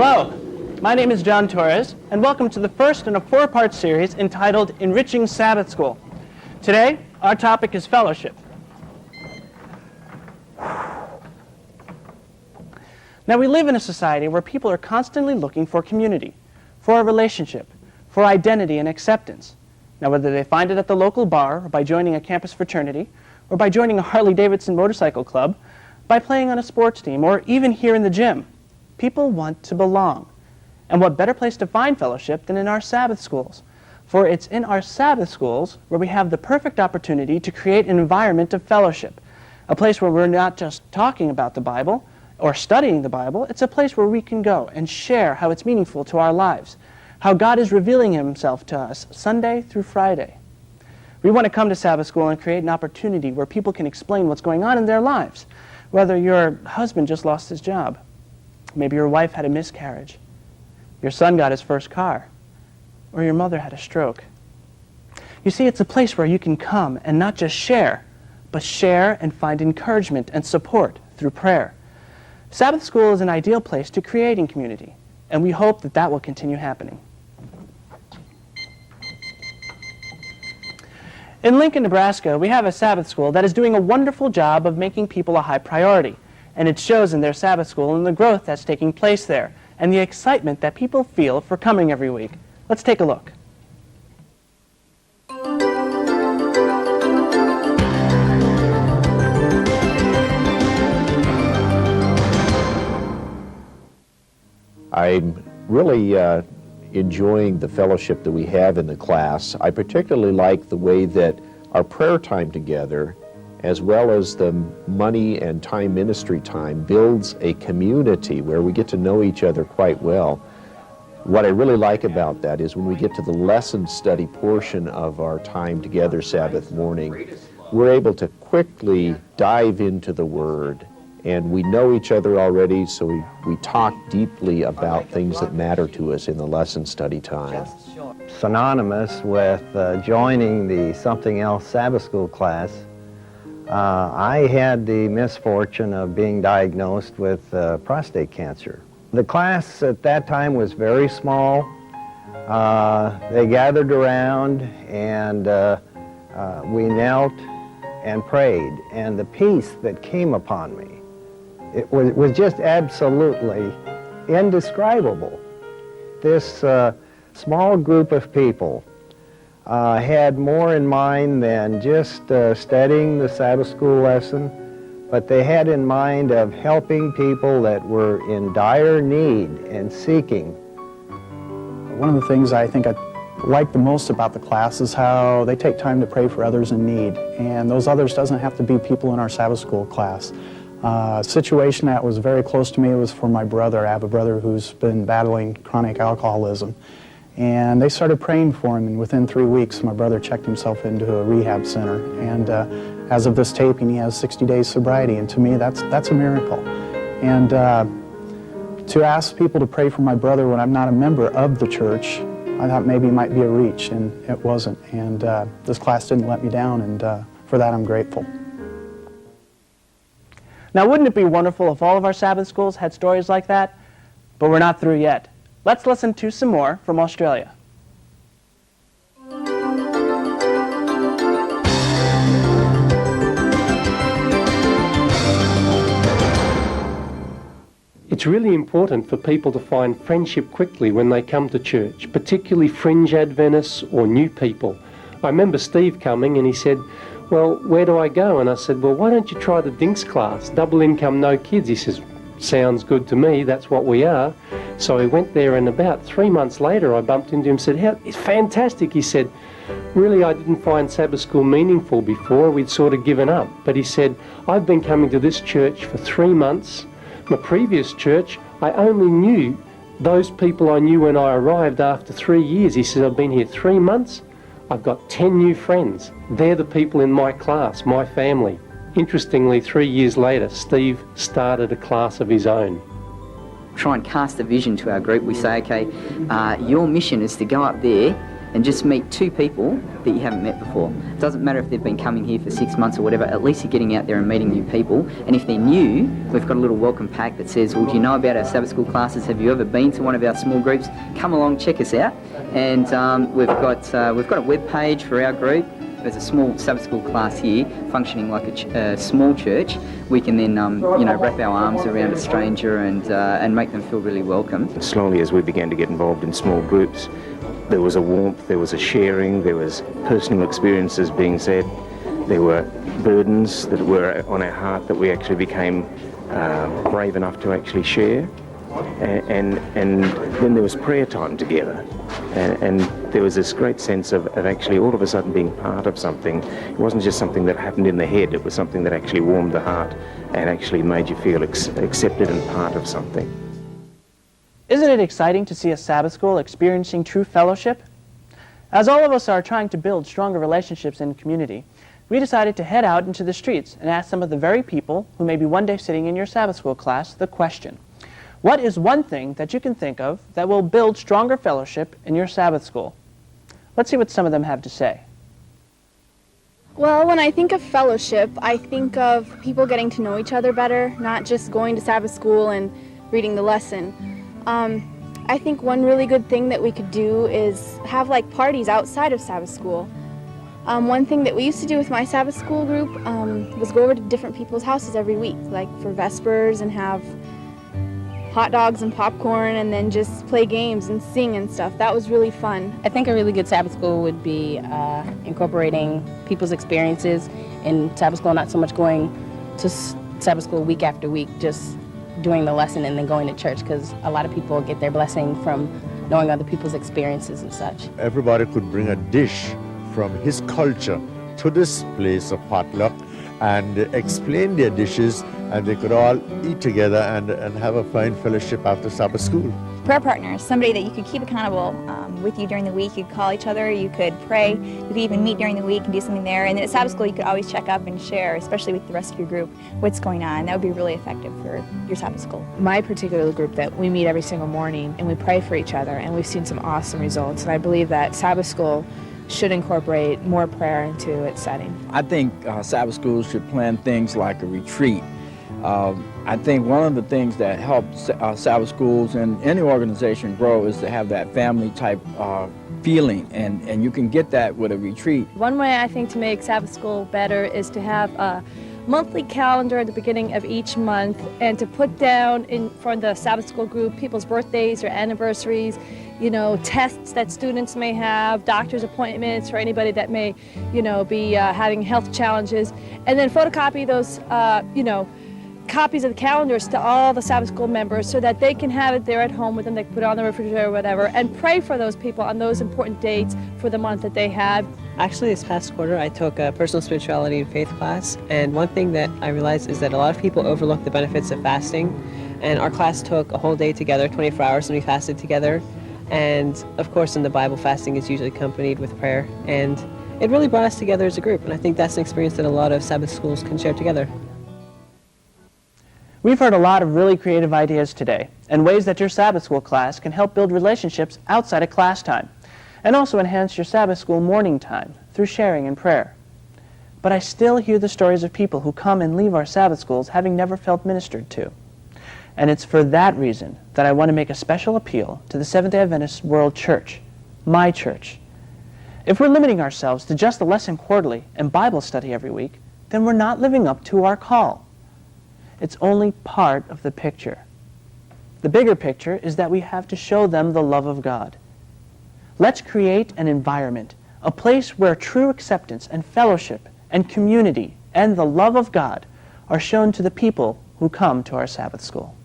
Hello, my name is John Torres, and welcome to the first in a four-part series entitled Enriching Sabbath School. Today, our topic is fellowship. Now, we live in a society where people are constantly looking for community, for a relationship, for identity and acceptance. Now, whether they find it at the local bar, or by joining a campus fraternity, or by joining a Harley-Davidson motorcycle club, by playing on a sports team, or even here in the gym, people want to belong. And what better place to find fellowship than in our Sabbath schools? For it's in our Sabbath schools where we have the perfect opportunity to create an environment of fellowship, a place where we're not just talking about the Bible or studying the Bible. It's a place where we can go and share how it's meaningful to our lives, how God is revealing himself to us Sunday through Friday. We want to come to Sabbath school and create an opportunity where people can explain what's going on in their lives, whether your husband just lost his job, maybe your wife had a miscarriage, your son got his first car, or your mother had a stroke. You see, it's a place where you can come and not just share, but share and find encouragement and support through prayer. Sabbath school is an ideal place to creating community, and we hope that that will continue happening. In Lincoln, Nebraska, we have a Sabbath school that is doing a wonderful job of making people a high priority. And it shows in their Sabbath school and the growth that's taking place there, and the excitement that people feel for coming every week. Let's take a look. I'm really enjoying the fellowship that we have in the class. I particularly like the way that our prayer time together, as well as the money and time ministry time, builds a community where we get to know each other quite well. What I really like about that is when we get to the lesson study portion of our time together Sabbath morning, we're able to quickly dive into the Word, and we know each other already, so we talk deeply about things that matter to us in the lesson study time. Synonymous with joining the Something Else Sabbath School class, I had the misfortune of being diagnosed with prostate cancer. The class at that time was very small. They gathered around and we knelt and prayed, and the peace that came upon me, it was just absolutely indescribable. This small group of people had more in mind than just studying the Sabbath school lesson, but they had in mind of helping people that were in dire need and seeking. One of the things I think I like the most about the class is how they take time to pray for others in need, and those others doesn't have to be people in our Sabbath school class. A situation that was very close to me was for my brother. I have a brother who's been battling chronic alcoholism. And they started praying for him, and within 3 weeks, my brother checked himself into a rehab center. And as of this taping, he has 60 days sobriety, and to me, that's a miracle. And to ask people to pray for my brother when I'm not a member of the church, I thought maybe it might be a reach, and it wasn't. And this class didn't let me down, and for that, I'm grateful. Now, wouldn't it be wonderful if all of our Sabbath schools had stories like that? But we're not through yet. Let's listen to some more from Australia. It's really important for people to find friendship quickly when they come to church, particularly fringe Adventists or new people. I remember Steve coming and he said, "Well, where do I go?" And I said, "Well, why don't you try the Dinks class, double income, no kids?" He says, "Sounds good to me, that's what we are." So I went there, and about 3 months later I bumped into him and said, it's fantastic. He said, really, I didn't find Sabbath school meaningful before. We'd sort of given up. But he said, I've been coming to this church for 3 months. My previous church, I only knew those people I knew when I arrived after 3 years. He said, I've been here 3 months. I've got 10 new friends. They're the people in my class, my family. Interestingly, 3 years later, Steve started a class of his own. Try and cast a vision to our group. We say, okay, your mission is to go up there and just meet 2 people that you haven't met before. It doesn't matter if they've been coming here for 6 months or whatever, at least you're getting out there and meeting new people. And if they're new, we've got a little welcome pack that says, well, do you know about our Sabbath school classes? Have you ever been to one of our small groups? Come along, check us out. And we've got a web page for our group. There's a small Sabbath school class here, functioning like a small church. We can then, wrap our arms around a stranger and make them feel really welcome. Slowly, as we began to get involved in small groups, there was a warmth, there was a sharing, there was personal experiences being said, there were burdens that were on our heart that we actually became brave enough to actually share. And then there was prayer time together, and there was this great sense of actually all of a sudden being part of something. It wasn't just something that happened in the head, it was something that actually warmed the heart and actually made you feel accepted and part of something. Isn't it exciting to see a Sabbath school experiencing true fellowship? As all of us are trying to build stronger relationships in the community, we decided to head out into the streets and ask some of the very people who may be one day sitting in your Sabbath school class the question, what is one thing that you can think of that will build stronger fellowship in your Sabbath school? Let's see what some of them have to say. Well, when I think of fellowship, I think of people getting to know each other better, not just going to Sabbath school and reading the lesson. I think one really good thing that we could do is have like parties outside of Sabbath school. One thing that we used to do with my Sabbath school group was go over to different people's houses every week, like for Vespers, and have hot dogs and popcorn, and then just play games and sing and stuff. That was really fun. I think a really good Sabbath school would be incorporating people's experiences in Sabbath school, not so much going to Sabbath school week after week, just doing the lesson and then going to church, because a lot of people get their blessing from knowing other people's experiences and such. Everybody could bring a dish from his culture to this place of potluck and explain their dishes, and they could all eat together and have a fine fellowship after Sabbath school. Prayer partners, somebody that you could keep accountable with you during the week. You could call each other, you could pray, you could even meet during the week and do something there. And then at Sabbath school, you could always check up and share, especially with the rest of your group, what's going on. That would be really effective for your Sabbath school. My particular group, that we meet every single morning and we pray for each other, and we've seen some awesome results. And I believe that Sabbath school should incorporate more prayer into its setting. I think Sabbath schools should plan things like a retreat. I think one of the things that helps Sabbath schools and any organization grow is to have that family type feeling, and you can get that with a retreat. One way I think to make Sabbath school better is to have a monthly calendar at the beginning of each month, and to put down for the Sabbath school group people's birthdays or anniversaries, tests that students may have, doctor's appointments for anybody that may, be having health challenges, and then photocopy those, copies of the calendars to all the Sabbath school members so that they can have it there at home with them. They can put it on the refrigerator or whatever, and pray for those people on those important dates for the month that they had. Actually, this past quarter, I took a personal spirituality and faith class, and one thing that I realized is that a lot of people overlook the benefits of fasting, and our class took a whole day together, 24 hours, and we fasted together. And of course, in the Bible, fasting is usually accompanied with prayer, and it really brought us together as a group, and I think that's an experience that a lot of Sabbath schools can share together. We've heard a lot of really creative ideas today, and ways that your Sabbath school class can help build relationships outside of class time, and also enhance your Sabbath school morning time through sharing and prayer. But I still hear the stories of people who come and leave our Sabbath schools having never felt ministered to. And it's for that reason that I want to make a special appeal to the Seventh-day Adventist World Church, my church. If we're limiting ourselves to just a lesson quarterly and Bible study every week, then we're not living up to our call. It's only part of the picture. The bigger picture is that we have to show them the love of God. Let's create an environment, a place where true acceptance and fellowship and community and the love of God are shown to the people who come to our Sabbath school.